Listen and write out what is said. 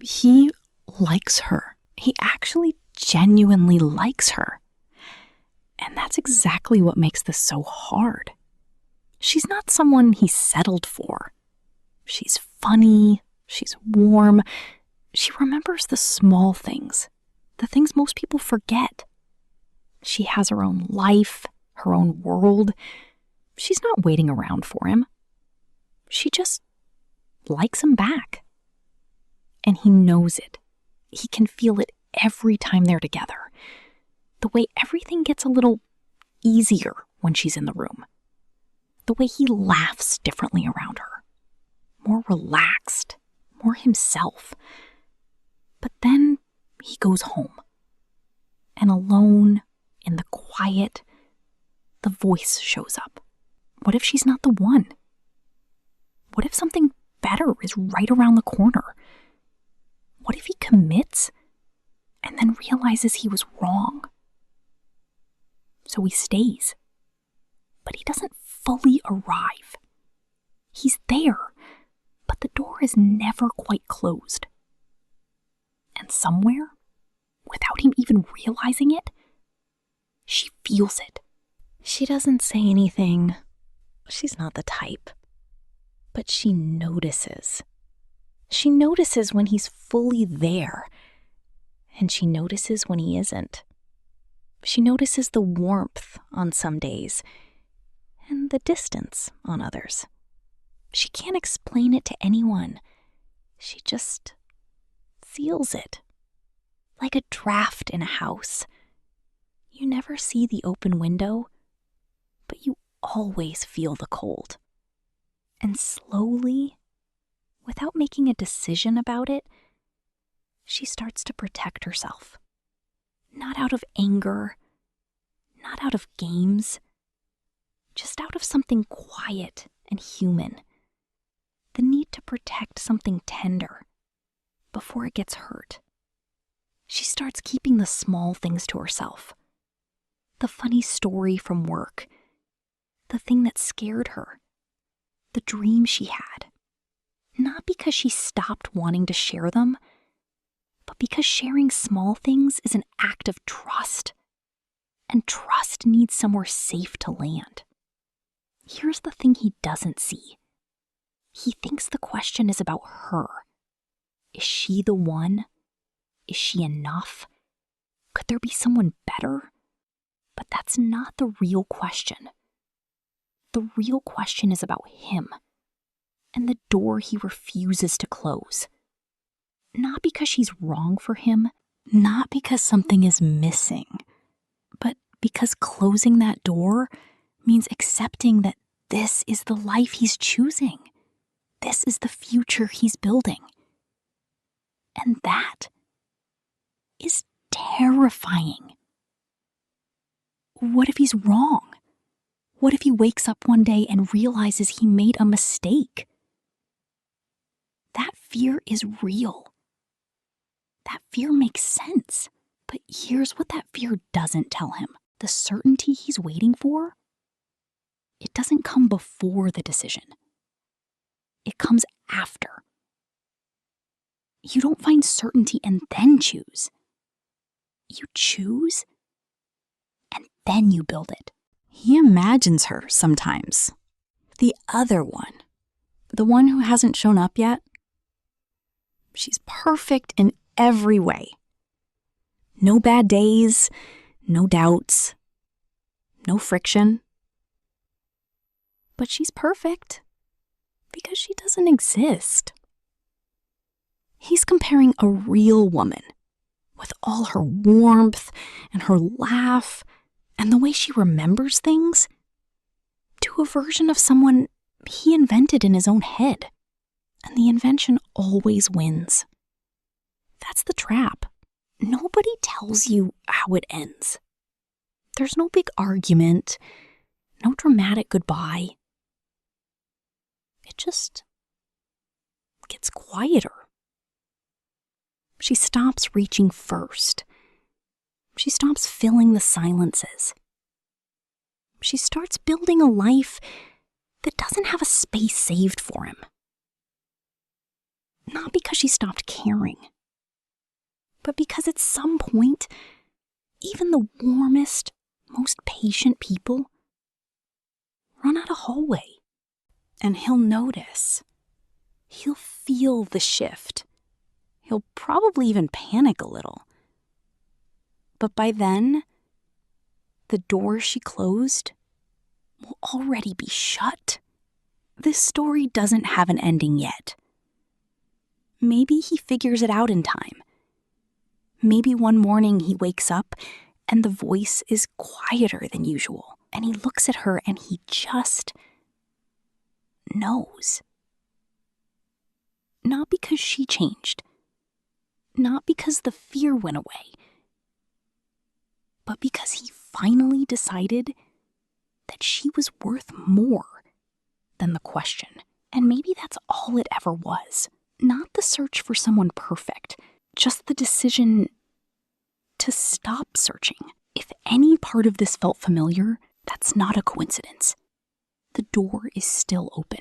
He likes her. He actually genuinely likes her. And that's exactly what makes this so hard. She's not someone he settled for. She's funny, she's warm, she remembers the small things, the things most people forget. She has her own life, her own world. She's not waiting around for him. She just likes him back. And he knows it. He can feel it every time they're together. The way everything gets a little easier when she's in the room. The way he laughs differently around her. More relaxed, more himself. But then he goes home. And alone, in the quiet, the voice shows up. What if she's not the one? What if something better is right around the corner? What if he commits and then realizes he was wrong? So he stays. But he doesn't fully arrive. He's there, but the door is never quite closed. And somewhere, without him even realizing it, she feels it. She doesn't say anything. She's not the type. But she notices. She notices when he's fully there. And she notices when he isn't. She notices the warmth on some days and the distance on others. She can't explain it to anyone. She just feels it. Like a draft in a house. You never see the open window, but you always feel the cold. And slowly, without making a decision about it, she starts to protect herself. Not out of anger, not out of games, just out of something quiet and human. The need to protect something tender before it gets hurt. She starts keeping the small things to herself. The funny story from work, the thing that scared her, the dream she had. Not because she stopped wanting to share them, but because sharing small things is an act of trust. And trust needs somewhere safe to land. Here's the thing he doesn't see. He thinks the question is about her. Is she the one? Is she enough? Could there be someone better? But that's not the real question. The real question is about him and the door he refuses to close. Not because she's wrong for him, not because something is missing, but because closing that door means accepting that this is the life he's choosing. This is the future he's building. And that is terrifying. What if he's wrong? What if he wakes up one day and realizes he made a mistake? That fear is real. That fear makes sense. But here's what that fear doesn't tell him. The certainty he's waiting for, it doesn't come before the decision. It comes after. You don't find certainty and then choose. You choose, and then you build it. He imagines her sometimes. The other one. The one who hasn't shown up yet. She's perfect in every way. No bad days, no doubts, no friction. But she's perfect because she doesn't exist. He's comparing a real woman with all her warmth and her laugh and the way she remembers things to a version of someone he invented in his own head. And the invention always wins. That's the trap. Nobody tells you how it ends. There's no big argument, no dramatic goodbye. It just gets quieter. She stops reaching first. She stops filling the silences. She starts building a life that doesn't have a space saved for him. Not because she stopped caring, but because at some point, even the warmest, most patient people run out of hallway. And he'll notice. He'll feel the shift. He'll probably even panic a little. But by then, the door she closed will already be shut. This story doesn't have an ending yet. Maybe he figures it out in time. Maybe one morning he wakes up and the voice is quieter than usual, and he looks at her and he just knows. Not because she changed, not because the fear went away, but because he finally decided that she was worth more than the question. And maybe that's all it ever was. Not the search for someone perfect, just the decision to stop searching. If any part of this felt familiar, that's not a coincidence. The door is still open.